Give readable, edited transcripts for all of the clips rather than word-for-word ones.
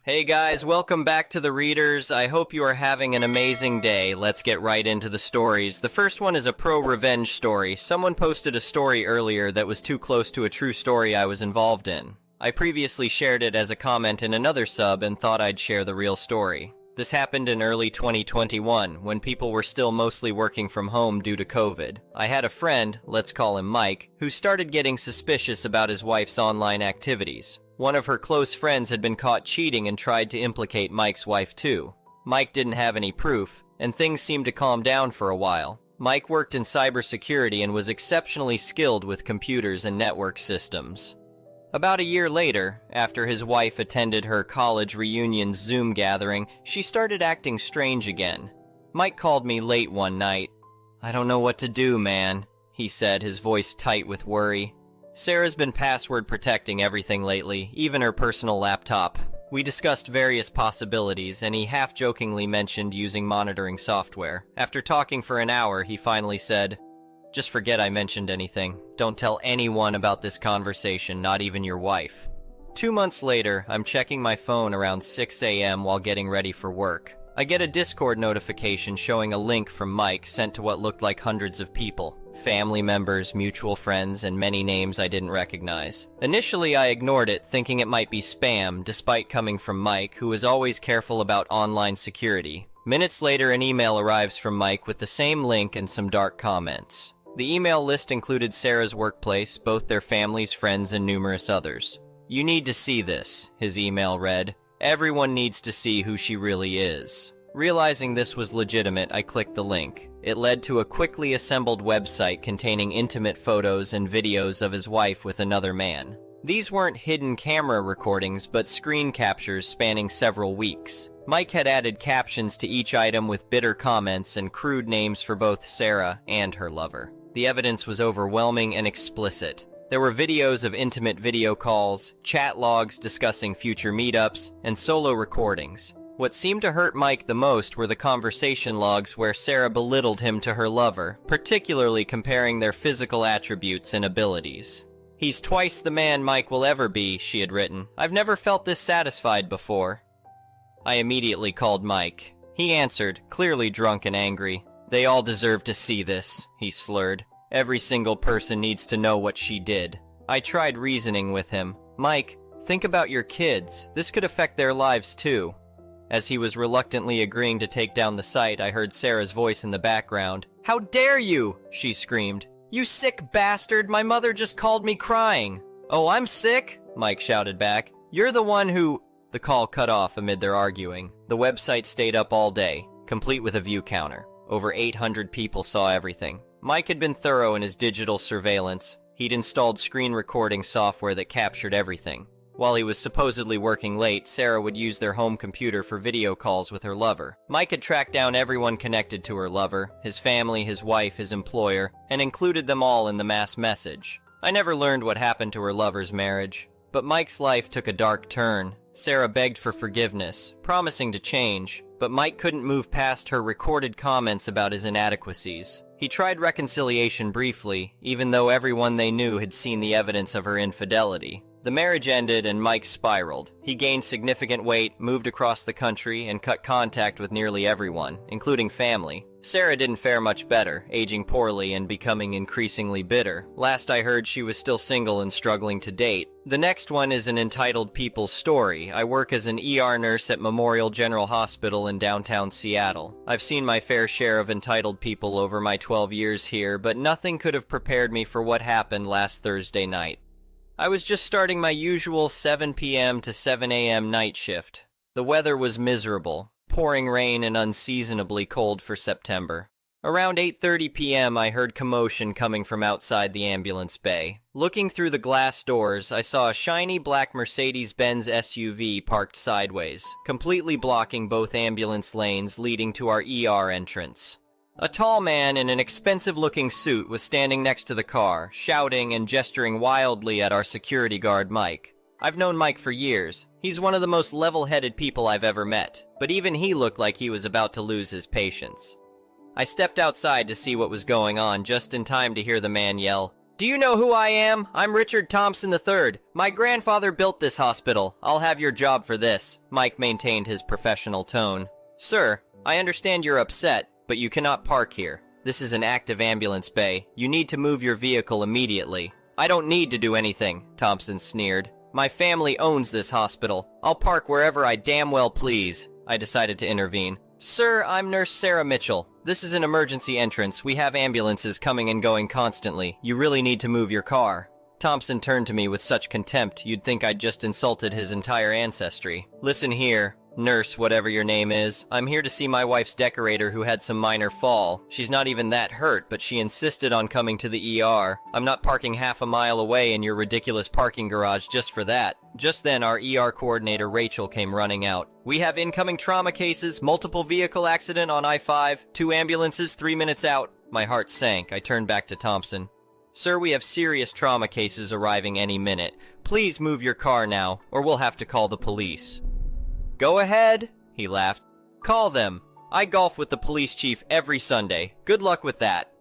Hey guys, welcome back to the Readers. I hope you are having an amazing day. Let's get right into the stories. The first one is a pro-revenge story. Someone posted a story earlier that was too close to a true story I was involved in. I previously shared it as a comment in another sub and thought I'd share the real story. This happened in early 2021, when people were still mostly working from home due to COVID. I had a friend, let's call him Mike, who started getting suspicious about his wife's online activities. One of her close friends had been caught cheating and tried to implicate Mike's wife too. Mike didn't have any proof, and things seemed to calm down for a while. Mike worked in cybersecurity and was exceptionally skilled with computers and network systems. About a year later, after his wife attended her college reunion Zoom gathering, she started acting strange again. Mike called me late one night. "I don't know what to do, man," he said, his voice tight with worry. Sarah's been password protecting everything lately, even her personal laptop. We discussed various possibilities, and he half-jokingly mentioned using monitoring software. After talking for an hour, he finally said, "Just forget I mentioned anything. Don't tell anyone about this conversation, not even your wife." 2 months later, I'm checking my phone around 6 a.m. while getting ready for work. I get a Discord notification showing a link from Mike sent to what looked like hundreds of people. Family members, mutual friends, and many names I didn't recognize. Initially, I ignored it, thinking it might be spam, despite coming from Mike, who is always careful about online security. Minutes later, an email arrives from Mike with the same link and some dark comments. The email list included Sarah's workplace, both their families, friends, and numerous others. "You need to see this," his email read. "Everyone needs to see who she really is." Realizing this was legitimate, I clicked the link. It led to a quickly assembled website containing intimate photos and videos of his wife with another man. These weren't hidden camera recordings, but screen captures spanning several weeks. Mike had added captions to each item with bitter comments and crude names for both Sarah and her lover. The evidence was overwhelming and explicit. There were videos of intimate video calls, chat logs discussing future meetups, and solo recordings. What seemed to hurt Mike the most were the conversation logs where Sarah belittled him to her lover, particularly comparing their physical attributes and abilities. "He's twice the man Mike will ever be," she had written. "I've never felt this satisfied before." I immediately called Mike. He answered, clearly drunk and angry. "They all deserve to see this," he slurred. "Every single person needs to know what she did." I tried reasoning with him. "Mike, think about your kids. This could affect their lives too." As he was reluctantly agreeing to take down the site, I heard Sarah's voice in the background. "How dare you!" she screamed. "You sick bastard! My mother just called me crying." "Oh, I'm sick?" Mike shouted back. "You're the one who—" The call cut off amid their arguing. The website stayed up all day, complete with a view counter. Over 800 people saw everything. Mike had been thorough in his digital surveillance. He'd installed screen recording software that captured everything. While he was supposedly working late, Sarah would use their home computer for video calls with her lover. Mike had tracked down everyone connected to her lover, his family, his wife, his employer, and included them all in the mass message. I never learned what happened to her lover's marriage. But Mike's life took a dark turn. Sarah begged for forgiveness, promising to change, but Mike couldn't move past her recorded comments about his inadequacies. He tried reconciliation briefly, even though everyone they knew had seen the evidence of her infidelity. The marriage ended and Mike spiraled. He gained significant weight, moved across the country, and cut contact with nearly everyone, including family. Sarah didn't fare much better, aging poorly and becoming increasingly bitter. Last I heard, she was still single and struggling to date. The next one is an entitled people's story. I work as an ER nurse at Memorial General Hospital in downtown Seattle. I've seen my fair share of entitled people over my 12 years here, but nothing could have prepared me for what happened last Thursday night. I was just starting my usual 7 p.m. to 7 a.m. night shift. The weather was miserable, pouring rain and unseasonably cold for September. Around 8:30 p.m. I heard commotion coming from outside the ambulance bay. Looking through the glass doors, I saw a shiny black Mercedes-Benz SUV parked sideways, completely blocking both ambulance lanes leading to our ER entrance. A tall man in an expensive-looking suit was standing next to the car, shouting and gesturing wildly at our security guard, Mike. I've known Mike for years. He's one of the most level-headed people I've ever met, but even he looked like he was about to lose his patience. I stepped outside to see what was going on just in time to hear the man yell, Do you know who I am? I'm Richard Thompson III. My grandfather built this hospital. I'll have your job for this. Mike maintained his professional tone. Sir, I understand you're upset, but you cannot park here. This is an active ambulance bay. You need to move your vehicle immediately. I don't need to do anything, Thompson sneered. My family owns this hospital. I'll park wherever I damn well please. I decided to intervene. Sir, I'm Nurse Sarah Mitchell. This is an emergency entrance. We have ambulances coming and going constantly. You really need to move your car. Thompson turned to me with such contempt, you'd think I'd just insulted his entire ancestry. Listen here, nurse, whatever your name is. I'm here to see my wife's decorator who had some minor fall. She's not even that hurt, but she insisted on coming to the ER. I'm not parking half a mile away in your ridiculous parking garage just for that. Just then, our ER coordinator, Rachel, came running out. We have incoming trauma cases, multiple vehicle accident on I-5, 2 ambulances 3 minutes out. My heart sank. I turned back to Thompson. Sir, we have serious trauma cases arriving any minute. Please move your car now, or we'll have to call the police. Go ahead, he laughed. Call them. I golf with the police chief every Sunday. Good luck with that.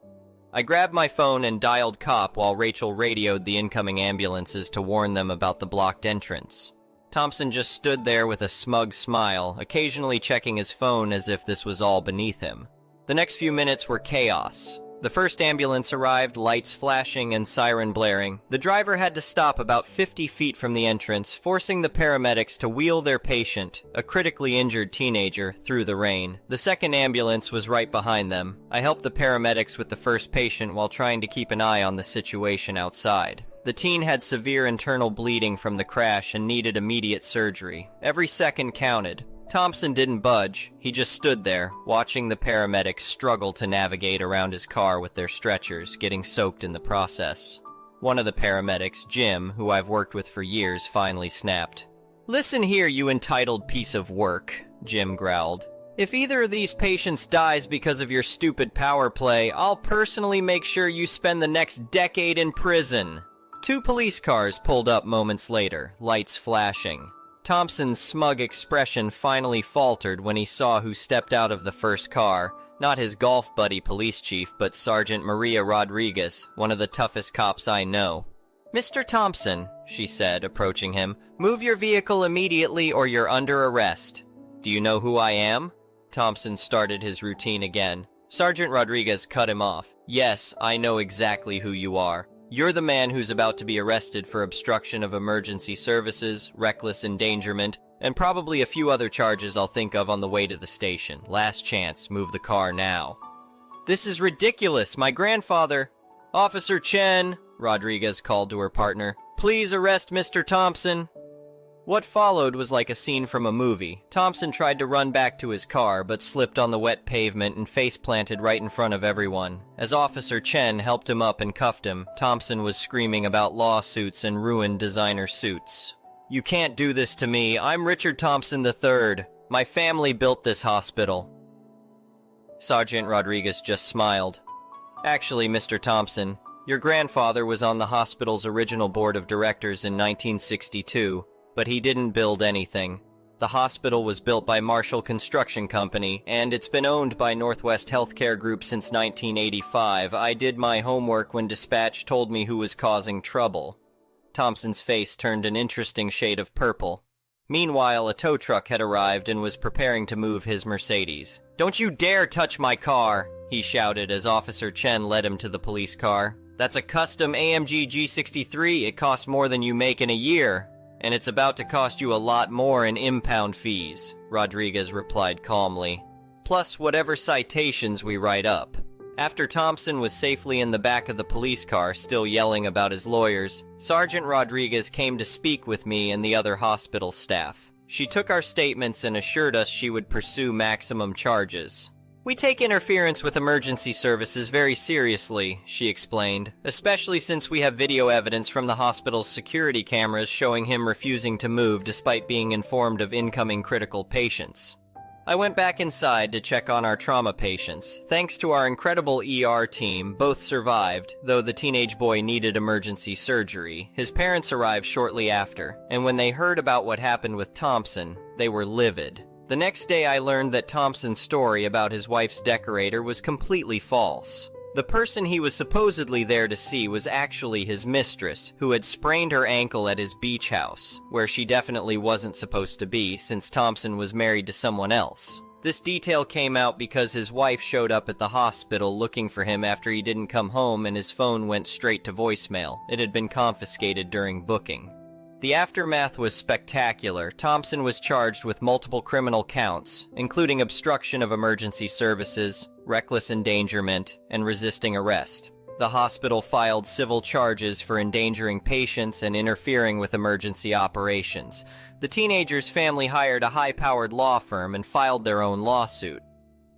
I grabbed my phone and dialed cop while Rachel radioed the incoming ambulances to warn them about the blocked entrance. Thompson just stood there with a smug smile, occasionally checking his phone as if this was all beneath him. The next few minutes were chaos. The first ambulance arrived, lights flashing and siren blaring. The driver had to stop about 50 feet from the entrance, forcing the paramedics to wheel their patient, a critically injured teenager, through the rain. The second ambulance was right behind them. I helped the paramedics with the first patient while trying to keep an eye on the situation outside. The teen had severe internal bleeding from the crash and needed immediate surgery. Every second counted. Thompson didn't budge. He just stood there, watching the paramedics struggle to navigate around his car with their stretchers, getting soaked in the process. One of the paramedics, Jim, who I've worked with for years, finally snapped. "Listen here, you entitled piece of work," Jim growled. "If either of these patients dies because of your stupid power play, I'll personally make sure you spend the next decade in prison." 2 police cars pulled up moments later, lights flashing. Thompson's smug expression finally faltered when he saw who stepped out of the first car. Not his golf buddy police chief, but Sergeant Maria Rodriguez, one of the toughest cops I know. "Mr. Thompson," she said, approaching him, "move your vehicle immediately or you're under arrest." "Do you know who I am?" Thompson started his routine again. Sergeant Rodriguez cut him off. "Yes, I know exactly who you are. You're the man who's about to be arrested for obstruction of emergency services, reckless endangerment, and probably a few other charges I'll think of on the way to the station. Last chance, move the car now." "This is ridiculous, my grandfather—" "Officer Chen," Rodriguez called to her partner, "please arrest Mr. Thompson." What followed was like a scene from a movie. Thompson tried to run back to his car, but slipped on the wet pavement and face-planted right in front of everyone. As Officer Chen helped him up and cuffed him, Thompson was screaming about lawsuits and ruined designer suits. "You can't do this to me. I'm Richard Thompson III. My family built this hospital." Sergeant Rodriguez just smiled. "Actually, Mr. Thompson, your grandfather was on the hospital's original board of directors in 1962. But he didn't build anything. The hospital was built by Marshall Construction Company, and it's been owned by Northwest Healthcare Group since 1985. I did my homework when dispatch told me who was causing trouble." Thompson's face turned an interesting shade of purple. Meanwhile, a tow truck had arrived and was preparing to move his Mercedes. "Don't you dare touch my car!" he shouted as Officer Chen led him to the police car. "That's a custom AMG G63. It costs more than you make in a year. And it's about to cost you a lot more in impound fees," Rodriguez replied calmly. "Plus whatever citations we write up." After Thompson was safely in the back of the police car, still yelling about his lawyers, Sergeant Rodriguez came to speak with me and the other hospital staff. She took our statements and assured us she would pursue maximum charges. "We take interference with emergency services very seriously," she explained, "especially since we have video evidence from the hospital's security cameras showing him refusing to move despite being informed of incoming critical patients." I went back inside to check on our trauma patients. Thanks to our incredible ER team, both survived, though the teenage boy needed emergency surgery. His parents arrived shortly after, and when they heard about what happened with Thompson, they were livid. The next day I learned that Thompson's story about his wife's decorator was completely false. The person he was supposedly there to see was actually his mistress, who had sprained her ankle at his beach house, where she definitely wasn't supposed to be since Thompson was married to someone else. This detail came out because his wife showed up at the hospital looking for him after he didn't come home and his phone went straight to voicemail. It had been confiscated during booking. The aftermath was spectacular. Thompson was charged with multiple criminal counts, including obstruction of emergency services, reckless endangerment, and resisting arrest. The hospital filed civil charges for endangering patients and interfering with emergency operations. The teenager's family hired a high-powered law firm and filed their own lawsuit.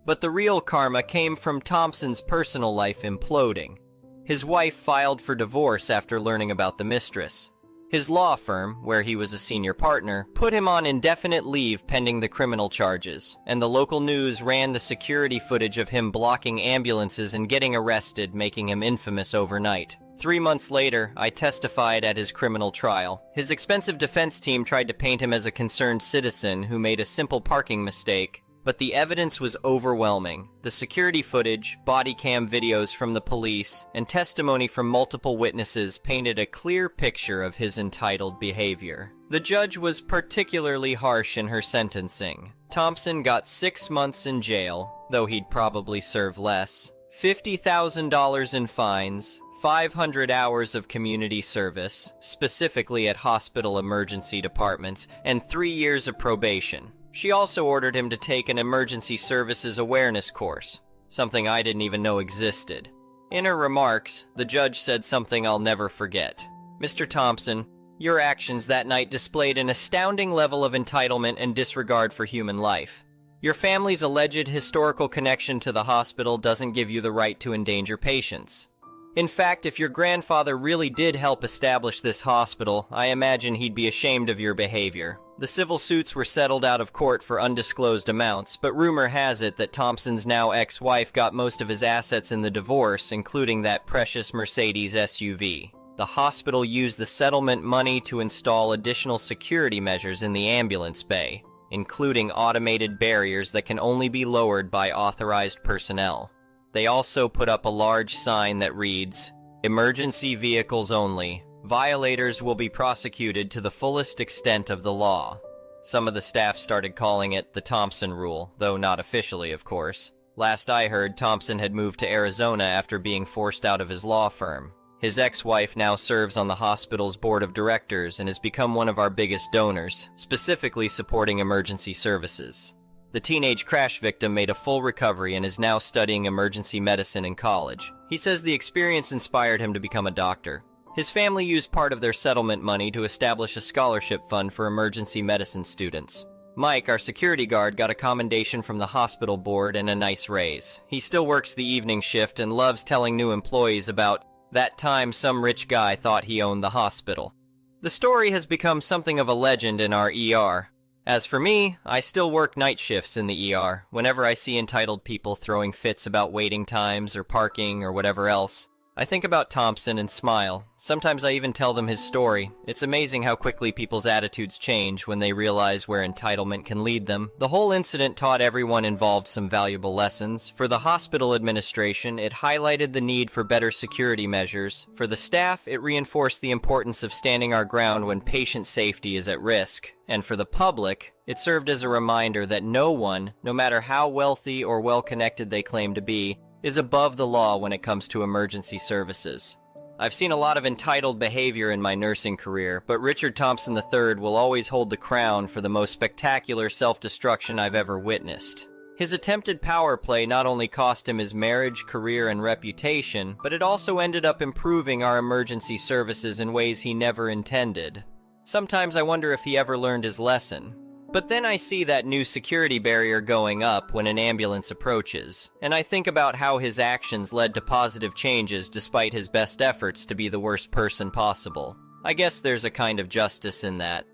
But the real karma came from Thompson's personal life imploding. His wife filed for divorce after learning about the mistress. His law firm, where he was a senior partner, put him on indefinite leave pending the criminal charges, and the local news ran the security footage of him blocking ambulances and getting arrested, making him infamous overnight. 3 months later, I testified at his criminal trial. His expensive defense team tried to paint him as a concerned citizen who made a simple parking mistake, but the evidence was overwhelming. The security footage, body cam videos from the police, and testimony from multiple witnesses painted a clear picture of his entitled behavior. The judge was particularly harsh in her sentencing. Thompson got 6 months in jail, though he'd probably serve less, $50,000 in fines, 500 hours of community service, specifically at hospital emergency departments, and 3 years of probation. She also ordered him to take an emergency services awareness course, something I didn't even know existed. In her remarks, the judge said something I'll never forget. "Mr. Thompson, your actions that night displayed an astounding level of entitlement and disregard for human life. Your family's alleged historical connection to the hospital doesn't give you the right to endanger patients. In fact, if your grandfather really did help establish this hospital, I imagine he'd be ashamed of your behavior." The civil suits were settled out of court for undisclosed amounts, but rumor has it that Thompson's now ex-wife got most of his assets in the divorce, including that precious Mercedes SUV. The hospital used the settlement money to install additional security measures in the ambulance bay, including automated barriers that can only be lowered by authorized personnel. They also put up a large sign that reads, "Emergency vehicles only. Violators will be prosecuted to the fullest extent of the law." Some of the staff started calling it the Thompson Rule, though not officially, of course. Last I heard, Thompson had moved to Arizona after being forced out of his law firm. His ex-wife now serves on the hospital's board of directors and has become one of our biggest donors, specifically supporting emergency services. The teenage crash victim made a full recovery and is now studying emergency medicine in college. He says the experience inspired him to become a doctor. His family used part of their settlement money to establish a scholarship fund for emergency medicine students. Mike, our security guard, got a commendation from the hospital board and a nice raise. He still works the evening shift and loves telling new employees about that time some rich guy thought he owned the hospital. The story has become something of a legend in our ER. As for me, I still work night shifts in the ER. Whenever I see entitled people throwing fits about waiting times or parking or whatever else, I think about Thompson and smile. Sometimes I even tell them his story. It's amazing how quickly people's attitudes change when they realize where entitlement can lead them. The whole incident taught everyone involved some valuable lessons. For the hospital administration, it highlighted the need for better security measures. For the staff, it reinforced the importance of standing our ground when patient safety is at risk. And for the public, it served as a reminder that no one, no matter how wealthy or well-connected they claim to be, is above the law when it comes to emergency services. I've seen a lot of entitled behavior in my nursing career, but Richard Thompson III will always hold the crown for the most spectacular self-destruction I've ever witnessed. His attempted power play not only cost him his marriage, career, and reputation, but it also ended up improving our emergency services in ways he never intended. Sometimes I wonder if he ever learned his lesson. But then I see that new security barrier going up when an ambulance approaches, and I think about how his actions led to positive changes despite his best efforts to be the worst person possible. I guess there's a kind of justice in that.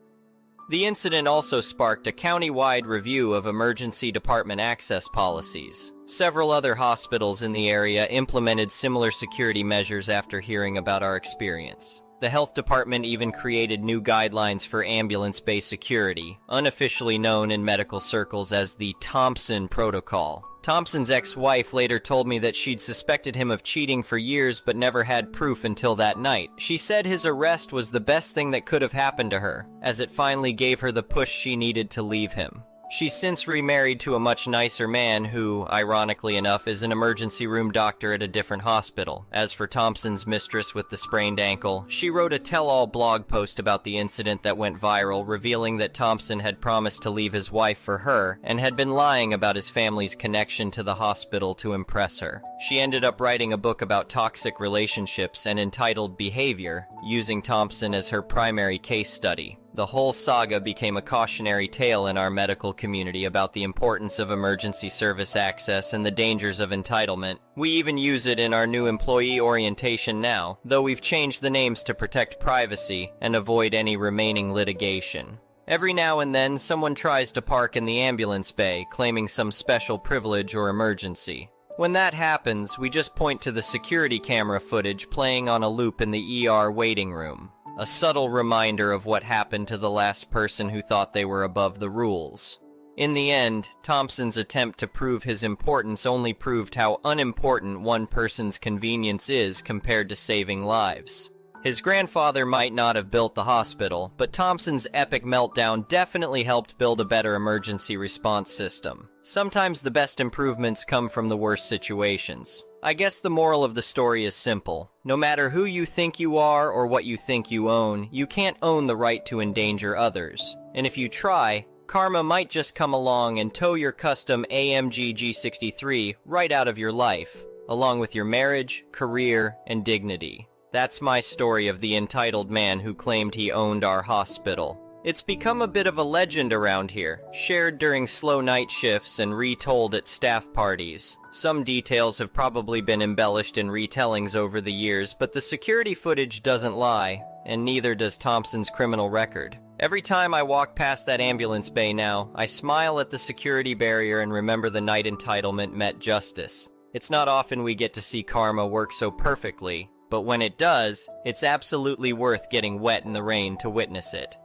The incident also sparked a county-wide review of emergency department access policies. Several other hospitals in the area implemented similar security measures after hearing about our experience. The health department even created new guidelines for ambulance bay security, unofficially known in medical circles as the Thompson Protocol. Thompson's ex-wife later told me that she'd suspected him of cheating for years but never had proof until that night. She said his arrest was the best thing that could have happened to her, as it finally gave her the push she needed to leave him. She's since remarried to a much nicer man who, ironically enough, is an emergency room doctor at a different hospital. As for Thompson's mistress with the sprained ankle, she wrote a tell-all blog post about the incident that went viral, revealing that Thompson had promised to leave his wife for her and had been lying about his family's connection to the hospital to impress her. She ended up writing a book about toxic relationships and entitled Behavior, using Thompson as her primary case study. The whole saga became a cautionary tale in our medical community about the importance of emergency service access and the dangers of entitlement. We even use it in our new employee orientation now, though we've changed the names to protect privacy and avoid any remaining litigation. Every now and then, someone tries to park in the ambulance bay, claiming some special privilege or emergency. When that happens, we just point to the security camera footage playing on a loop in the ER waiting room. A subtle reminder of what happened to the last person who thought they were above the rules. In the end, Thompson's attempt to prove his importance only proved how unimportant one person's convenience is compared to saving lives. His grandfather might not have built the hospital, but Thompson's epic meltdown definitely helped build a better emergency response system. Sometimes the best improvements come from the worst situations. I guess the moral of the story is simple. No matter who you think you are or what you think you own, you can't own the right to endanger others. And if you try, karma might just come along and tow your custom AMG G63 right out of your life, along with your marriage, career, and dignity. That's my story of the entitled man who claimed he owned our hospital. It's become a bit of a legend around here, shared during slow night shifts and retold at staff parties. Some details have probably been embellished in retellings over the years, but the security footage doesn't lie, and neither does Thompson's criminal record. Every time I walk past that ambulance bay now, I smile at the security barrier and remember the night entitlement met justice. It's not often we get to see karma work so perfectly, but when it does, it's absolutely worth getting wet in the rain to witness it.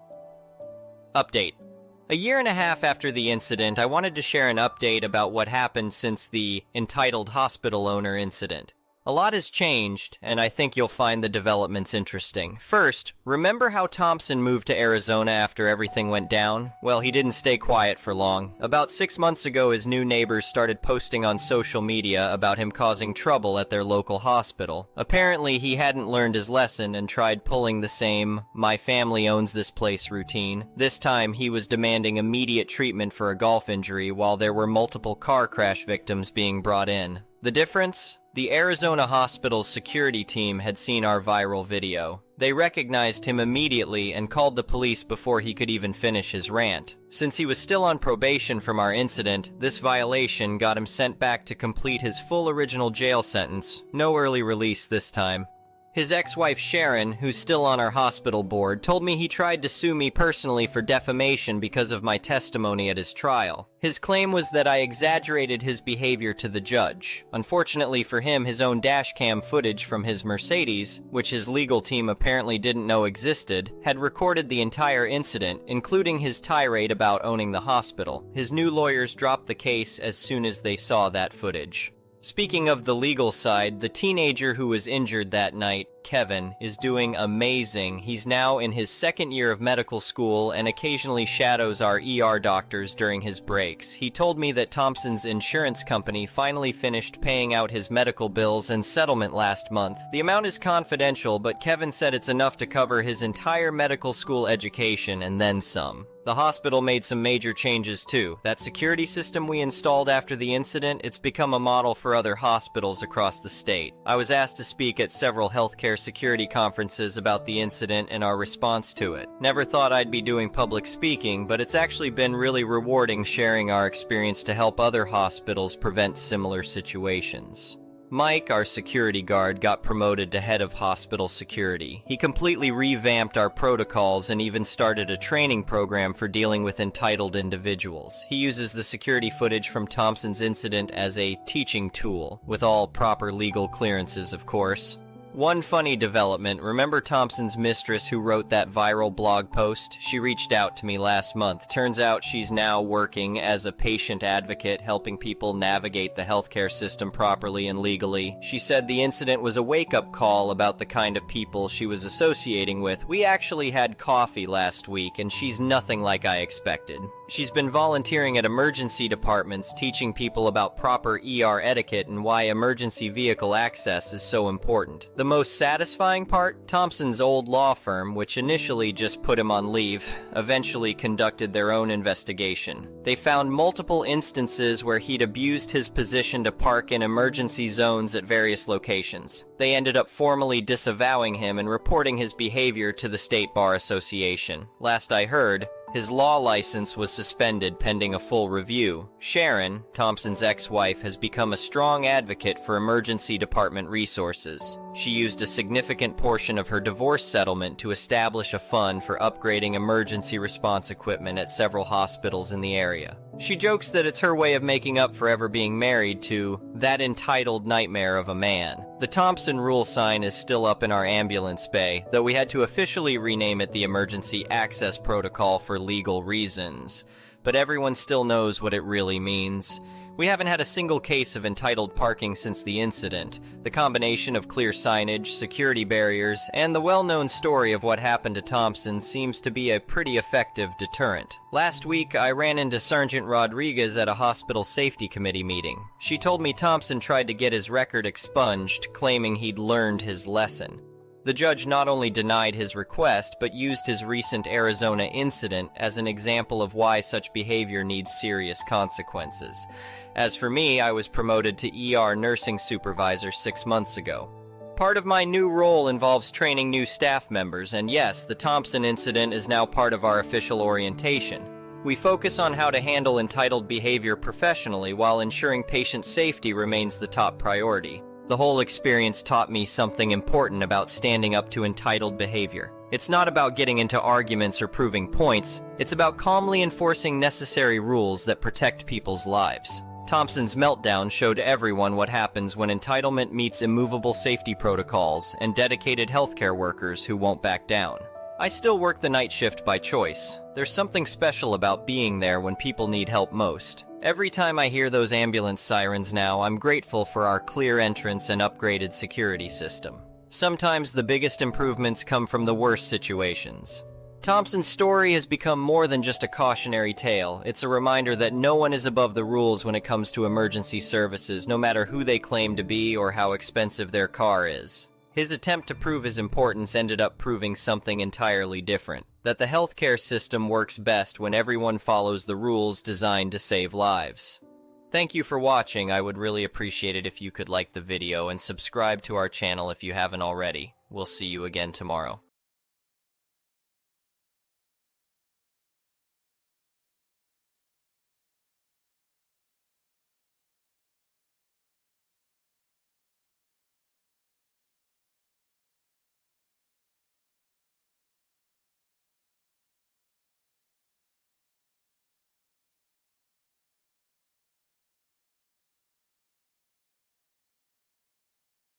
Update. A year and a half after the incident, I wanted to share an update about what happened since the entitled hospital owner incident. A lot has changed, and I think you'll find the developments interesting. First, remember how Thompson moved to Arizona after everything went down? Well, he didn't stay quiet for long. About 6 months ago, his new neighbors started posting on social media about him causing trouble at their local hospital. Apparently, he hadn't learned his lesson and tried pulling the same "my family owns this place" routine. This time, he was demanding immediate treatment for a golf injury while there were multiple car crash victims being brought in. The difference? The Arizona hospital's security team had seen our viral video. They recognized him immediately and called the police before he could even finish his rant. Since he was still on probation from our incident, this violation got him sent back to complete his full original jail sentence. No early release this time. His ex-wife Sharon, who's still on our hospital board, told me he tried to sue me personally for defamation because of my testimony at his trial. His claim was that I exaggerated his behavior to the judge. Unfortunately for him, his own dashcam footage from his Mercedes, which his legal team apparently didn't know existed, had recorded the entire incident, including his tirade about owning the hospital. His new lawyers dropped the case as soon as they saw that footage. Speaking of the legal side, the teenager who was injured that night, Kevin, is doing amazing. He's now in his second year of medical school and occasionally shadows our ER doctors during his breaks. He told me that Thompson's insurance company finally finished paying out his medical bills and settlement last month. The amount is confidential, but Kevin said it's enough to cover his entire medical school education and then some. The hospital made some major changes too. That security system we installed after the incident, it's become a model for other hospitals across the state. I was asked to speak at several healthcare security conferences about the incident and our response to it. Never thought I'd be doing public speaking, but it's actually been really rewarding sharing our experience to help other hospitals prevent similar situations. Mike, our security guard, got promoted to head of hospital security. He completely revamped our protocols and even started a training program for dealing with entitled individuals. He uses the security footage from Thompson's incident as a teaching tool, with all proper legal clearances, of course. One funny development, remember Thompson's mistress who wrote that viral blog post? She reached out to me last month. Turns out she's now working as a patient advocate, helping people navigate the healthcare system properly and legally. She said the incident was a wake-up call about the kind of people she was associating with. We actually had coffee last week, and she's nothing like I expected. She's been volunteering at emergency departments, teaching people about proper ER etiquette and why emergency vehicle access is so important. The most satisfying part? Thompson's old law firm, which initially just put him on leave, eventually conducted their own investigation. They found multiple instances where he'd abused his position to park in emergency zones at various locations. They ended up formally disavowing him and reporting his behavior to the State Bar Association. Last I heard, his law license was suspended pending a full review. Sharon, Thompson's ex-wife, has become a strong advocate for emergency department resources. She used a significant portion of her divorce settlement to establish a fund for upgrading emergency response equipment at several hospitals in the area. She jokes that it's her way of making up for ever being married to that entitled nightmare of a man. The Thompson rule sign is still up in our ambulance bay, though we had to officially rename it the Emergency Access Protocol for legal reasons. But everyone still knows what it really means. We haven't had a single case of entitled parking since the incident. The combination of clear signage, security barriers, and the well-known story of what happened to Thompson seems to be a pretty effective deterrent. Last week, I ran into Sergeant Rodriguez at a hospital safety committee meeting. She told me Thompson tried to get his record expunged, claiming he'd learned his lesson. The judge not only denied his request, but used his recent Arizona incident as an example of why such behavior needs serious consequences. As for me, I was promoted to ER nursing supervisor 6 months ago. Part of my new role involves training new staff members, and yes, the Thompson incident is now part of our official orientation. We focus on how to handle entitled behavior professionally while ensuring patient safety remains the top priority. The whole experience taught me something important about standing up to entitled behavior. It's not about getting into arguments or proving points, it's about calmly enforcing necessary rules that protect people's lives. Thompson's meltdown showed everyone what happens when entitlement meets immovable safety protocols and dedicated healthcare workers who won't back down. I still work the night shift by choice. There's something special about being there when people need help most. Every time I hear those ambulance sirens now, I'm grateful for our clear entrance and upgraded security system. Sometimes the biggest improvements come from the worst situations. Thompson's story has become more than just a cautionary tale. It's a reminder that no one is above the rules when it comes to emergency services, no matter who they claim to be or how expensive their car is. His attempt to prove his importance ended up proving something entirely different. That the healthcare system works best when everyone follows the rules designed to save lives. Thank you for watching. I would really appreciate it if you could like the video and subscribe to our channel if you haven't already. We'll see you again tomorrow.